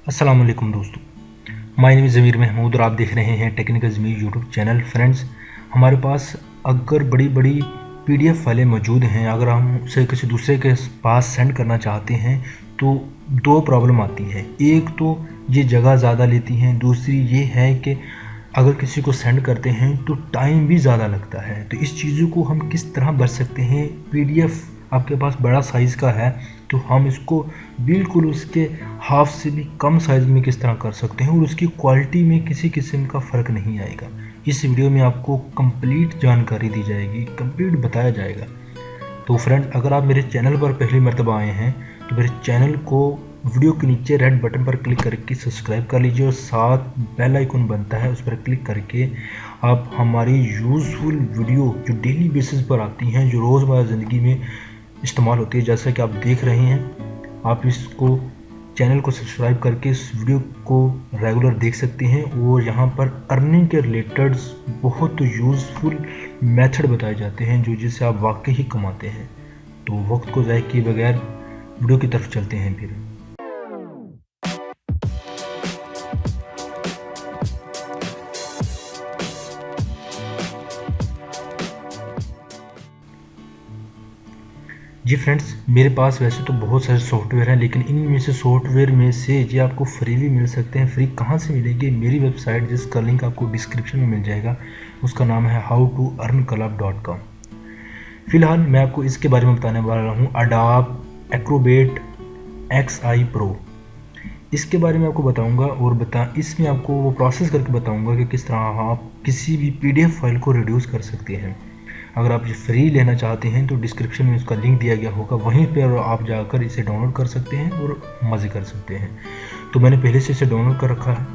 अस्सलाम वालेकुम दोस्तों, माय नेम इज़ ज़मीर महमूद और आप देख रहे हैं टेक्निकल ज़मीर यूट्यूब चैनल। फ्रेंड्स, हमारे पास अगर बड़ी बड़ी पीडीएफ फाइलें मौजूद हैं, अगर हम उसे किसी दूसरे के पास सेंड करना चाहते हैं तो दो प्रॉब्लम आती है। एक तो ये जगह ज़्यादा लेती हैं, दूसरी ये है कि अगर किसी को सेंड करते हैं तो टाइम भी ज़्यादा लगता है। तो इस चीज़ों को हम किस तरह बच सकते हैं? पीडीएफ आपके पास बड़ा साइज़ का है तो हम इसको बिल्कुल उसके हाफ से भी कम साइज़ में किस तरह कर सकते हैं और उसकी क्वालिटी में किसी किस्म का फ़र्क नहीं आएगा। इस वीडियो में आपको कंप्लीट जानकारी दी जाएगी, कंप्लीट बताया जाएगा। तो फ्रेंड, अगर आप मेरे चैनल पर पहली मर्तबा आए हैं तो मेरे चैनल को वीडियो के नीचे रेड बटन पर क्लिक करके सब्सक्राइब कर लीजिए और साथ बेल आइकन बनता है उस पर क्लिक करके आप हमारी यूज़फुल वीडियो जो डेली बेसिस पर आती हैं, जो रोज़मर्रा ज़िंदगी में इस्तेमाल होती है, जैसा कि आप देख रहे हैं, आप इसको चैनल को सब्सक्राइब करके इस वीडियो को रेगुलर देख सकते हैं। और यहाँ पर अर्निंग के रिलेटेड बहुत यूज़फुल मेथड बताए जाते हैं जो जिससे आप वाकई ही कमाते हैं। तो वक्त को ज़ाय किए बगैर वीडियो की तरफ चलते हैं फिर। जी फ्रेंड्स, मेरे पास वैसे तो बहुत सारे सॉफ्टवेयर हैं, लेकिन इनमें से सॉफ्टवेयर में से ये आपको फ्री भी मिल सकते हैं। फ्री कहाँ से मिलेंगे? मेरी वेबसाइट जिसका लिंक आपको डिस्क्रिप्शन में मिल जाएगा, उसका नाम है howtoearnclub.com। फ़िलहाल मैं आपको इसके बारे में बताने वाला हूँ, Adobe Acrobat XI Pro। इसके बारे में आपको बताऊंगा और इसमें आपको वो प्रोसेस करके बताऊंगा कि किस तरह आप किसी भी पीडीएफ फाइल को रिड्यूस कर सकते हैं। अगर आप ये फ्री लेना चाहते हैं तो डिस्क्रिप्शन में उसका लिंक दिया गया होगा, वहीं पर आप जाकर इसे डाउनलोड कर सकते हैं और मज़े कर सकते हैं। तो मैंने पहले से इसे डाउनलोड कर रखा है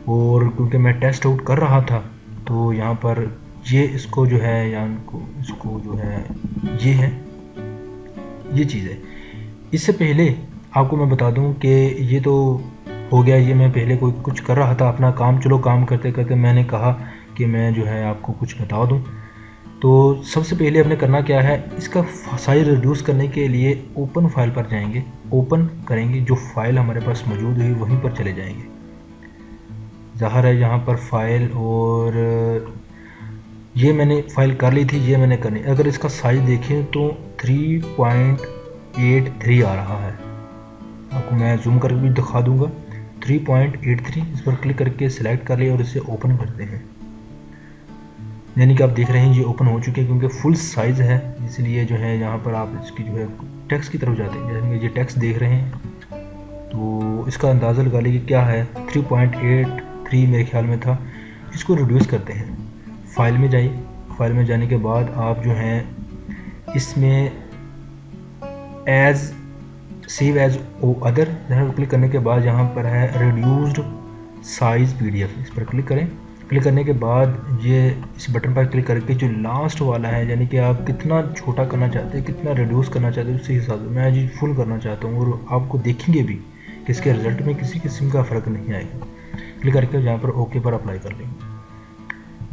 और क्योंकि मैं टेस्ट आउट कर रहा था तो यहाँ पर ये इसको जो है या इसको जो है ये चीज़ है। इससे पहले आपको मैं बता दूं कि ये तो हो गया, ये मैं पहले कोई कुछ कर रहा था अपना काम। चलो काम करते करते मैंने कहा कि मैं जो है आपको कुछ बता दूं। तो सबसे पहले हमने करना क्या है, इसका साइज रिड्यूस करने के लिए ओपन फाइल पर जाएंगे, ओपन करेंगे, जो फाइल हमारे पास मौजूद है वहीं पर चले जाएंगे। ज़ाहिर है यहाँ पर फाइल, और ये मैंने फ़ाइल कर ली थी, ये मैंने करनी। अगर इसका साइज़ देखें तो 3.83 आ रहा है। आपको मैं जूम करके भी दिखा दूंगा। 3.83, इस पर क्लिक करके सिलेक्ट कर लिया और इसे ओपन करते हैं। यानी कि आप देख रहे हैं ये ओपन हो चुके हैं, क्योंकि फुल साइज़ है इसलिए जो है यहाँ पर आप इसकी जो है टेक्स्ट की तरफ जाते हैं। जैसे कि ये टेक्स्ट देख रहे हैं तो इसका अंदाज़ा लगा लीजिए क्या है। 3.83 मेरे ख्याल में था। इसको रिड्यूस करते हैं। फाइल में जाइए, फाइल में जाने के बाद आप जो हैं इसमें सेव एज ओ अदर क्लिक करने के बाद यहाँ पर है रिड्यूस्ड साइज़ पीडीएफ, इस पर क्लिक करें। क्लिक करने के बाद ये इस बटन पर क्लिक करके जो लास्ट वाला है, यानी कि आप कितना छोटा करना चाहते हैं, कितना रिड्यूस करना चाहते हैं, उसी हिसाब से मैं जी फुल करना चाहता हूँ। और आपको देखेंगे भी कि इसके रिज़ल्ट में किसी किस्म का फ़र्क नहीं आएगा। क्लिक करके यहाँ पर ओके पर अप्लाई कर लेंगे।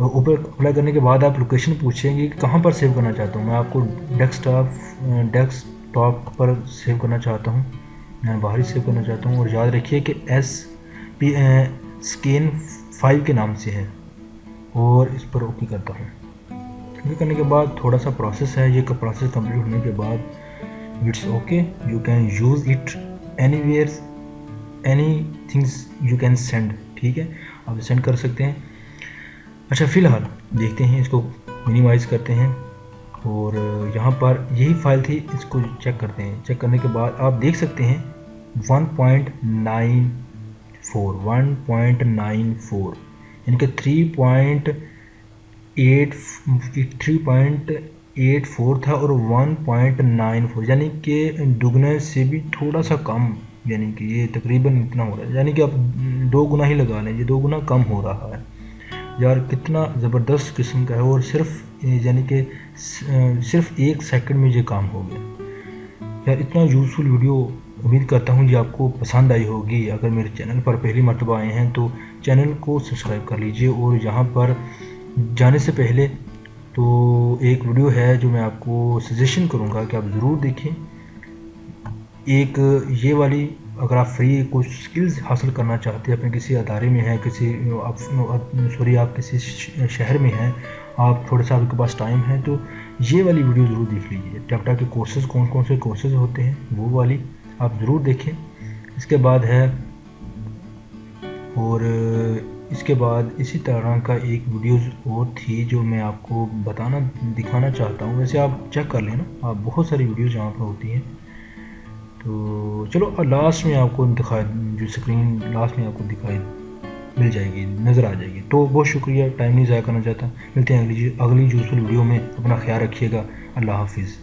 ऊपर अप्लाई करने के बाद आप लोकेशन पूछेंगे कि कहाँ पर सेव करना चाहता हूँ। मैं आपको डेस्कटॉप पर सेव करना चाहता हूँ, मैं बाहर ही सेव करना चाहता हूँ। और याद रखिए कि स्कैन 5 के नाम से है, और इस पर ओके करता हूँ। क्लिक करने के बाद थोड़ा सा प्रोसेस है, ये प्रोसेस कंप्लीट होने के बाद it's okay, you can use it anywhere, any things you can send. ठीक है, आप सेंड कर सकते हैं। अच्छा, फ़िलहाल देखते हैं, इसको मिनिमाइज़ करते हैं और यहाँ पर यही फाइल थी, इसको चेक करते हैं। चेक करने के बाद आप देख सकते हैं 1.94 यानी कि 3.84 था और 1.94 यानी कि दुगने से भी थोड़ा सा कम, यानी कि ये तकरीबन इतना हो रहा है। यानी कि आप 2 गुना ही लगा लें, ये 2 गुना कम हो रहा है। यार कितना ज़बरदस्त किस्म का है, और यानी कि सिर्फ 1 सेकंड में ये काम हो गया। यार इतना यूज़फुल वीडियो, उम्मीद करता हूँ ये आपको पसंद आई होगी। अगर मेरे चैनल पर पहली मर्तबा आए हैं तो चैनल को सब्सक्राइब कर लीजिए। और यहाँ पर जाने से पहले तो एक वीडियो है जो मैं आपको सजेशन करूँगा कि आप ज़रूर देखें। एक ये वाली اگر آپ فری کچھ سکلز حاصل کرنا چاہتے ہیں، اپنے کسی ادارے میں ہیں، آپ کسی شہر میں ہیں، آپ تھوڑا سا آپ کے پاس ٹائم ہے تو یہ والی ویڈیو ضرور دیکھ لیجیے. ٹیکٹا کے کورسز کون کون سے کورسز ہوتے ہیں وہ والی آپ ضرور دیکھیں. اس کے بعد ہے، اور اس کے بعد اسی طرح کا ایک ویڈیوز اور تھی جو میں آپ کو دکھانا چاہتا ہوں. ویسے آپ چیک کر لیں نا، آپ بہت ساری ویڈیوز یہاں پر ہوتی ہیں. تو چلو لاسٹ میں آپ کو جو اسکرین لاسٹ میں آپ کو دکھائی مل جائے گی، نظر آ جائے گی. تو بہت شکریہ، ٹائم نہیں ضائع کرنا چاہتا. ملتے ہیں اگلی یوزفل ویڈیو میں. اپنا خیال رکھیے گا. اللہ حافظ.